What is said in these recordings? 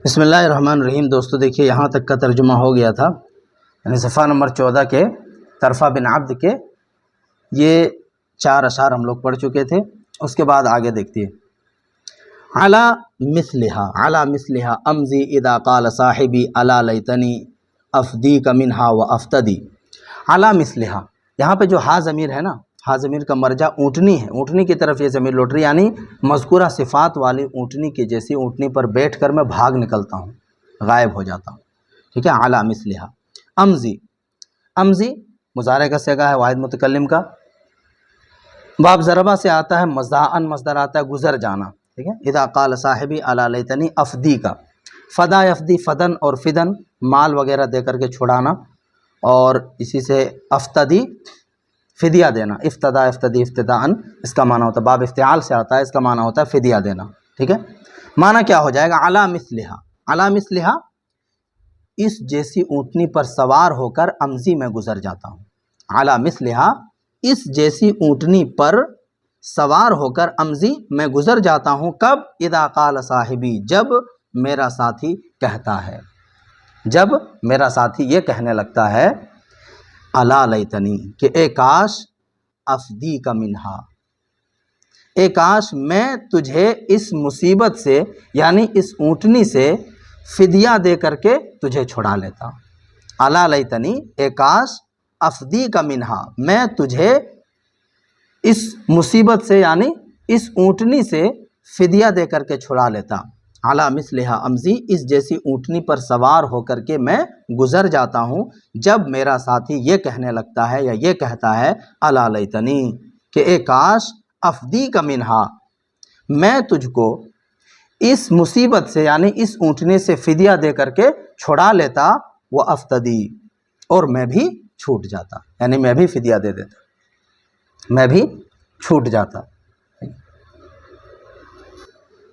بسم اللہ الرحمن الرحیم۔ دوستو دیکھیے یہاں تک کا ترجمہ ہو گیا تھا، یعنی صفحہ نمبر 14 کے طرفہ بن عبد کے یہ 4 اشعار ہم لوگ پڑھ چکے تھے۔ اس کے بعد آگے دیکھتے ہیں، علی مثلہا امزی اذا قال صاحبی الا لیتنی افدیک منہا و افتدی۔ علی مثلہا، یہاں پہ جو ہا ضمیر ہے نا، ہا ضمیر کا مرجع اونٹنی ہے، اونٹنی کی طرف یہ ضمیر لوٹ رہی، یعنی مذکورہ صفات والی اونٹنی کی جیسی اونٹنی پر بیٹھ کر میں بھاگ نکلتا ہوں، غائب ہو جاتا ہوں، ٹھیک ہے۔ علی مثلہا، امزی مضارع کا صیغہ ہے واحد متکلم کا، باب ضربہ سے آتا ہے، مزاحن مصدر آتا ہے گزر جانا، ٹھیک ہے۔ اذا قال صاحبی الا لیتنی افدی کا، فدا یفدی، فدن اور فدن مال وغیرہ دے کر کے چھڑانا، اور اسی سے افتدی فدیہ دینا، افتدا افتدی افتداءً اس کا معنی ہوتا ہے، باب افتعال سے آتا ہے، اس کا معنی ہوتا ہے فدیہ دینا، ٹھیک ہے۔ معنی کیا ہو جائے گا؟ علی مثلہا اس جیسی اونٹنی پر سوار ہو کر امزی میں گزر جاتا ہوں۔ علی مثلہا اس جیسی اونٹنی پر سوار ہو کر امزی میں گزر جاتا ہوں، کب؟ اذا قال صاحبی، جب میرا ساتھی کہتا ہے، جب میرا ساتھی یہ کہنے لگتا ہے، الا لیتنی کہ اے کاش، افدی کا منہا، اے کاش میں تجھے اس مصیبت سے یعنی اس اونٹنی سے فدیہ دے کر کے تجھے چھڑا لیتا۔ الا لیتنی اے کاش، افدی کا منہا میں تجھے اس مصیبت سے یعنی اس اونٹنی سے فدیہ دے کر کے چھڑا لیتا۔ علی مثلہا امزی اس جیسی اونٹنی پر سوار ہو کر کے میں گزر جاتا ہوں، جب میرا ساتھی یہ کہنے لگتا ہے یا یہ کہتا ہے، الا لیتنی کہ اے کاش، افدی کا منہا میں تجھ کو اس مصیبت سے یعنی اس اونٹنی سے فدیہ دے کر کے چھڑا لیتا، وہ افتدی اور میں بھی چھوٹ جاتا، یعنی میں بھی فدیہ دے دیتا، میں بھی چھوٹ جاتا۔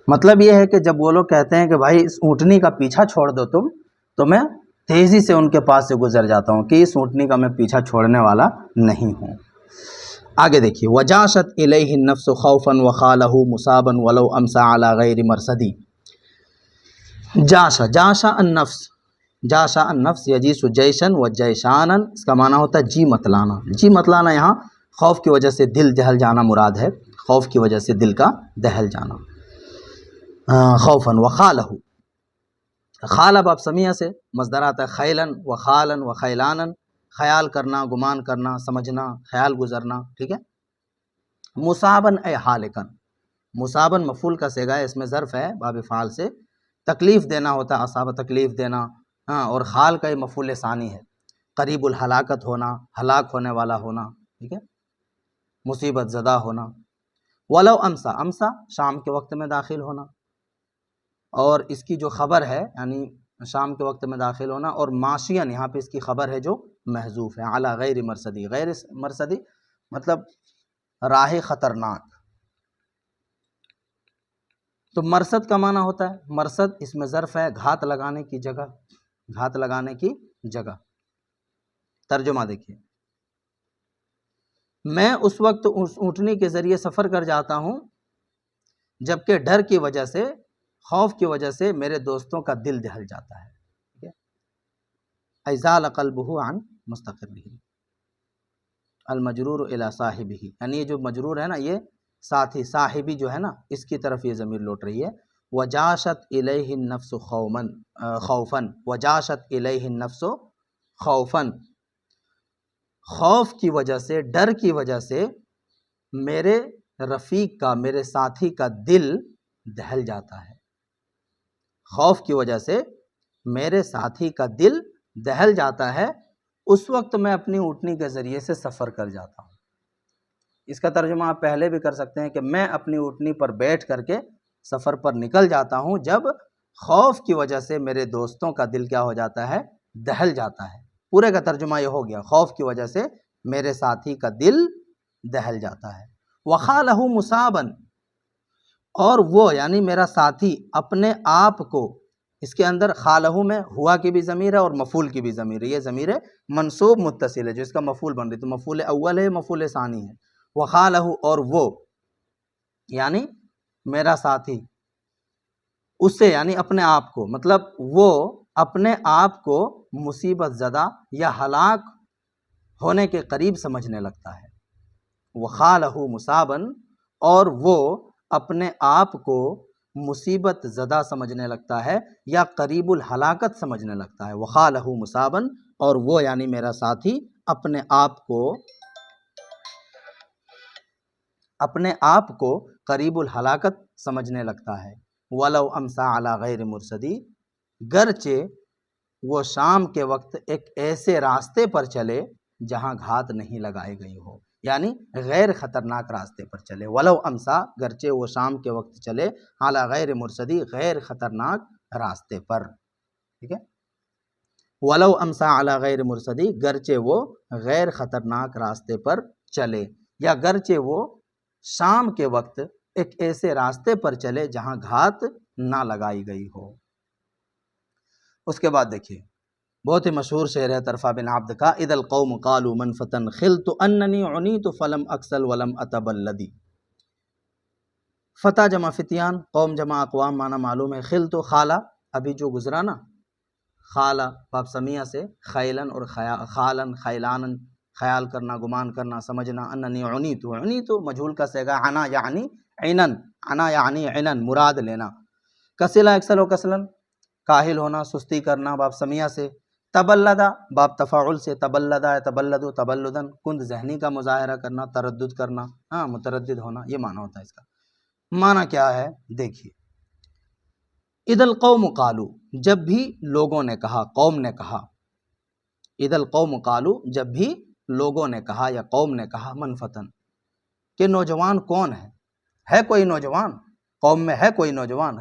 مطلب یہ ہے کہ جب وہ لوگ کہتے ہیں کہ بھائی اس اونٹنی کا پیچھا چھوڑ دو تم، تو میں تیزی سے ان کے پاس سے گزر جاتا ہوں کہ اس اونٹنی کا میں پیچھا چھوڑنے والا نہیں ہوں۔ آگے دیکھیے، وجاشت الیہ النفس خوفا وخالہ مصابا ولو امسى على غیر مرصدی۔ جاشا النفس یجیس جیشا وجیشانا، اس کا معنی ہوتا ہے جی مت لانا۔ جی مت لانا یہاں خوف کی وجہ سے دل دہل جانا مراد ہے، خوف کی وجہ سے دل کا دہل جانا۔ خوفا وخالہ، خال باب سمیہ سے مصدر آتا ہے خیلا وخالا وخیلانا، خیال کرنا، گمان کرنا، سمجھنا، خیال گزرنا، ٹھیک ہے۔ مصابن اے حالکن، مصابن مفعول کا صیغہ ہے، اس میں ظرف ہے باب فعال سے، تکلیف دینا ہوتا ہے، اصاب تکلیف دینا، اور خال کا یہ مفعول ثانی ہے، قریب الہلاکت ہونا، ہلاک ہونے والا ہونا، ٹھیک ہے، مصیبت زدہ ہونا۔ ولو امسا، امسا شام کے وقت میں داخل ہونا، اور اس کی جو خبر ہے یعنی شام کے وقت میں داخل ہونا، اور معاشین یہاں پہ اس کی خبر ہے جو محذوف ہے، علی غیر مرصدی، غیر مرصدی مطلب راہ خطرناک۔ تو مرصد کا معنی ہوتا ہے، مرصد اس میں ظرف ہے گھات لگانے کی جگہ، گھات لگانے کی جگہ۔ ترجمہ دیکھیے، میں اس وقت اس اونٹنی کے ذریعے سفر کر جاتا ہوں جبکہ ڈر کی وجہ سے، خوف کی وجہ سے میرے دوستوں کا دل دہل جاتا ہے، ٹھیک ہے۔ ازال قلبہ عن مستقرہ، المجرور الی صاحبہ، یعنی یہ جو مجرور ہے نا، یہ ساتھی صاحبی جو ہے نا، اس کی طرف یہ ضمیر لوٹ رہی ہے۔ وجاشت الیہ النفس خوفا، وجاشت الیہ النفس خوفا، خوف کی وجہ سے، ڈر کی وجہ سے میرے رفیق کا، میرے ساتھی کا دل دہل جاتا ہے، خوف کی وجہ سے میرے ساتھی کا دل دہل جاتا ہے، اس وقت میں اپنی اونٹنی کے ذریعے سے سفر کر جاتا ہوں۔ اس کا ترجمہ آپ پہلے بھی کر سکتے ہیں کہ میں اپنی اونٹنی پر بیٹھ کر کے سفر پر نکل جاتا ہوں جب خوف کی وجہ سے میرے دوستوں کا دل کیا ہو جاتا ہے؟ دہل جاتا ہے۔ پورے کا ترجمہ یہ ہو گیا، خوف کی وجہ سے میرے ساتھی کا دل دہل جاتا ہے۔ وخالہ مصابا، اور وہ یعنی میرا ساتھی اپنے آپ کو، اس کے اندر خالہ میں ہوا کی بھی ضمیر ہے اور مفعول کی بھی ضمیر ہے، یہ ضمیر منصوب متصل ہے جو اس کا مفعول بن رہی، تو مفعول اول ہے، مفعول ثانی ہے۔ وخالہ، اور وہ یعنی میرا ساتھی، اسے یعنی اپنے آپ کو، مطلب وہ اپنے آپ کو مصیبت زدہ یا ہلاک ہونے کے قریب سمجھنے لگتا ہے۔ وَخَالَهُ مُصَابًا، اور وہ اپنے آپ کو مصیبت زدہ سمجھنے لگتا ہے یا قریب الہلاکت سمجھنے لگتا ہے۔ وَخَالَهُ مُصَابًا، اور وہ یعنی میرا ساتھی اپنے آپ کو قریب الہلاکت سمجھنے لگتا ہے۔ وَلَوْ أَمْسَى عَلَى غَيْرِ مُرْصَدِي، گرچہ وہ شام کے وقت ایک ایسے راستے پر چلے جہاں گھات نہیں لگائی گئی ہو، یعنی غیر خطرناک راستے پر چلے۔ وَلَوْ أَمْسَى، گرچہ وہ شام کے وقت چلے، عَلَى غَيْرِ مُرْصَدِي، غیر خطرناک راستے پر، ٹھیک ہے۔ وَلَوْ أَمْسَى عَلَى غَيْرِ مُرْصَدِي، گرچہ وہ غیر خطرناک راستے پر چلے، یا گرچہ وہ شام کے وقت ایک ایسے راستے پر چلے جہاں گھات نہ لگائی گئی ہو۔ اس کے بعد دیکھیے بہت ہی مشہور شعر ہے طرفہ بن عبد کا، اذا القوم قالوا منفتن خلت اننی عنیت فلم اکسل ولم اتبلدی۔ فتح جمع فتیان، قوم جمع اقوام، معنی معلوم ہے۔ خلت خالہ، ابھی جو گزرا نا، خالہ باب سمیہ سے، خیلن اور خالن خیلانن، خیال کرنا، گمان کرنا، سمجھنا۔ اننی عنیت، عنیت مجہول کا صیغہ، عنا یعنی عنن، عنا یعنی عنن، مراد لینا۔ کسلا اکسل و کسلن، کاہل ہونا، سستی کرنا، باب سمیہ سے۔ تبلدا باب تفاعل سے، تبلدا تبلد تبلدن، کند ذہنی کا مظاہرہ کرنا، تردد کرنا، ہاں متردد ہونا، یہ معنی ہوتا ہے اس کا۔ معنی کیا ہے دیکھیے، اذا القوم قالوا، جب بھی لوگوں نے کہا، قوم نے کہا، اذا القوم قالوا، جب بھی لوگوں نے کہا یا قوم نے کہا، منفتن، کہ نوجوان کون ہے کوئی نوجوان، قوم میں ہے کوئی نوجوان،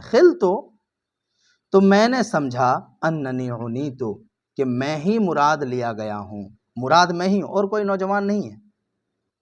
تو میں نے سمجھا، اننی عنیت، کہ میں ہی مراد لیا گیا ہوں، مراد میں ہی، اور کوئی نوجوان نہیں ہے۔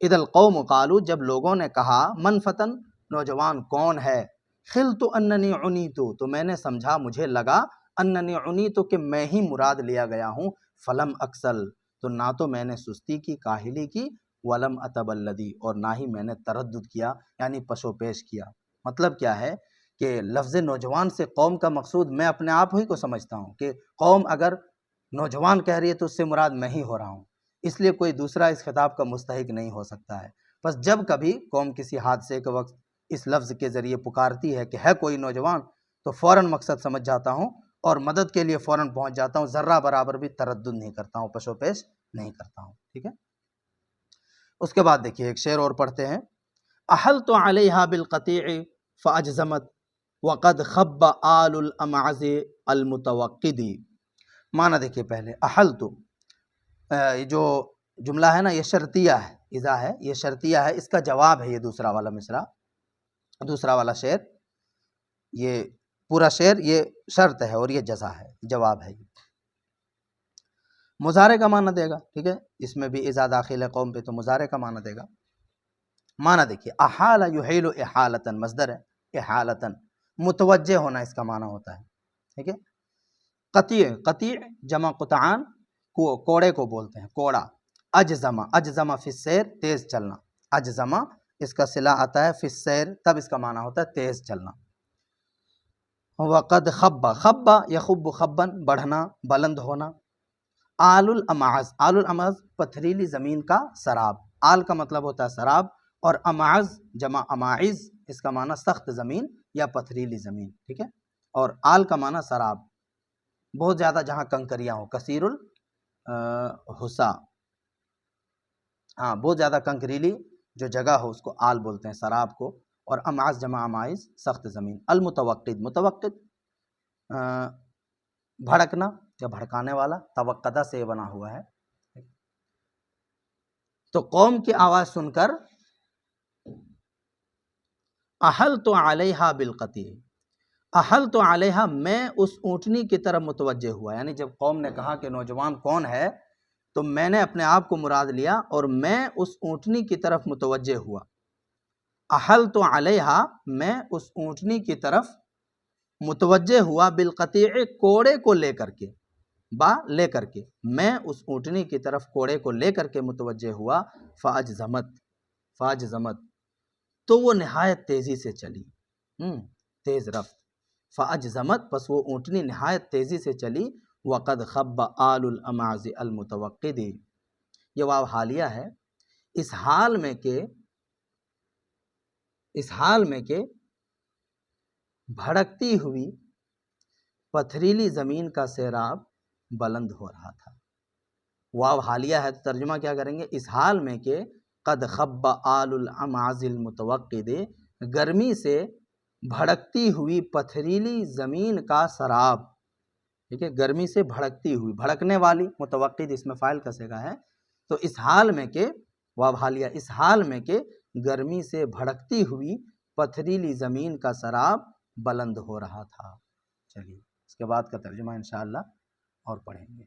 اذا القوم قالوا، جب لوگوں نے کہا، منفتن، نوجوان کون ہے، خلت اننی عنیت، تو میں نے سمجھا، مجھے لگا، اننی عنیت، کہ میں ہی مراد لیا گیا ہوں، فلم اکسل، تو نہ تو میں نے سستی کی، کاہلی کی، ولم اتبلدی، اور نہ ہی میں نے تردد کیا، یعنی پشو پیش کیا۔ مطلب کیا ہے کہ لفظ نوجوان سے قوم کا مقصود میں اپنے آپ ہی کو سمجھتا ہوں، کہ قوم اگر نوجوان کہہ رہی ہے تو اس سے مراد میں ہی ہو رہا ہوں، اس لیے کوئی دوسرا اس خطاب کا مستحق نہیں ہو سکتا ہے۔ بس جب کبھی قوم کسی حادثے کے وقت اس لفظ کے ذریعے پکارتی ہے کہ ہے کوئی نوجوان، تو فوراً مقصد سمجھ جاتا ہوں اور مدد کے لیے فوراً پہنچ جاتا ہوں، ذرہ برابر بھی تردد نہیں کرتا ہوں، پشو پیش نہیں کرتا ہوں، ٹھیک ہے۔ اس کے بعد دیکھیے ایک شعر اور پڑھتے ہیں، احلت علیہا بالقطیع فاجزمت وقد خب آل الامعز المتوقدی۔ معنی دیکھیے پہلے، احلت، جو جملہ ہے نا یہ شرطیہ ہے، اذا ہے یہ شرطیہ ہے، اس کا جواب ہے یہ دوسرا والا مصرع، دوسرا والا شعر، یہ پورا شعر یہ شرط ہے اور یہ جزا ہے، جواب ہے۔ مضارع کا معنی دے گا، ٹھیک ہے، اس میں بھی اذا داخل ہے قوم پہ تو مضارع کا معنی دے گا۔ معنی دیکھیے، احال یحیل احالتن، مصدر ہے احالتن، متوجہ ہونا اس کا معنی ہوتا ہے، ٹھیک ہے۔ قطیع، قطیع جمع قطعان، کوڑے کو بولتے ہیں، کوڑا۔ اجزما، اجزما فی السیر، تیز چلنا، اجزما اس کا صلہ آتا ہے فی السیر، تب اس کا معنی ہوتا ہے تیز چلنا۔ وقد خب، خب یخب خبا، بڑھنا، بلند ہونا۔ آل الامعز، آل الامعز پتھریلی زمین کا سراب، آل کا مطلب ہوتا ہے سراب، اور امعز جمع اماعز، اس کا معنی سخت زمین یا پتھریلی زمین، ٹھیک ہے، اور آل کا معنی سراب، بہت زیادہ جہاں کنکریاں ہوں، کثیر الحسا، ہاں بہت زیادہ کنکریلی جو جگہ ہو اس کو آل بولتے ہیں، سراب کو، اور امعز جمع اماعز سخت زمین۔ المتوقد، متوقد بھڑکنا یا بھڑکانے والا، توقدہ سے بنا ہوا ہے۔ تو قوم کی آواز سن کر احلت علیہا بالقطیع، احلت علیہا، میں اس اونٹنی کی طرف متوجہ ہوا، یعنی جب قوم نے کہا کہ نوجوان کون ہے تو میں نے اپنے آپ کو مراد لیا اور میں اس اونٹنی کی طرف متوجہ ہوا۔ احلت علیہا، میں اس اونٹنی کی طرف متوجہ ہوا، بالقطیع، کوڑے کو لے کر کے، لے کر کے، میں اس اونٹنی کی طرف کوڑے کو لے کر کے متوجہ ہوا۔ فاجزمت، فاجزمت، تو وہ نہایت تیزی سے چلی، تیز رفت۔ فاجزمت، پس وہ اونٹنی نہایت تیزی سے چلی، وقد خب آل الاماز المتوقد، یہ واو حالیہ ہے، اس حال میں کہ بھڑکتی ہوئی پتھریلی زمین کا سیراب بلند ہو رہا تھا۔ واو حالیہ ہے تو ترجمہ کیا کریں گے؟ اس حال میں کہ قد خب آل الاماز المتوقد، گرمی سے بھڑکتی ہوئی پتھریلی زمین کا سراب، ٹھیک ہے، گرمی سے بھڑکتی ہوئی، بھڑکنے والی، متوقد اس میں فاعل کا صیغہ ہے، تو اس حال میں کہ واو حالیہ، اس حال میں کہ گرمی سے بھڑکتی ہوئی پتھریلی زمین کا سراب بلند ہو رہا تھا۔ چلیے اس کے بعد کا ترجمہ انشاءاللہ اور پڑھیں گے۔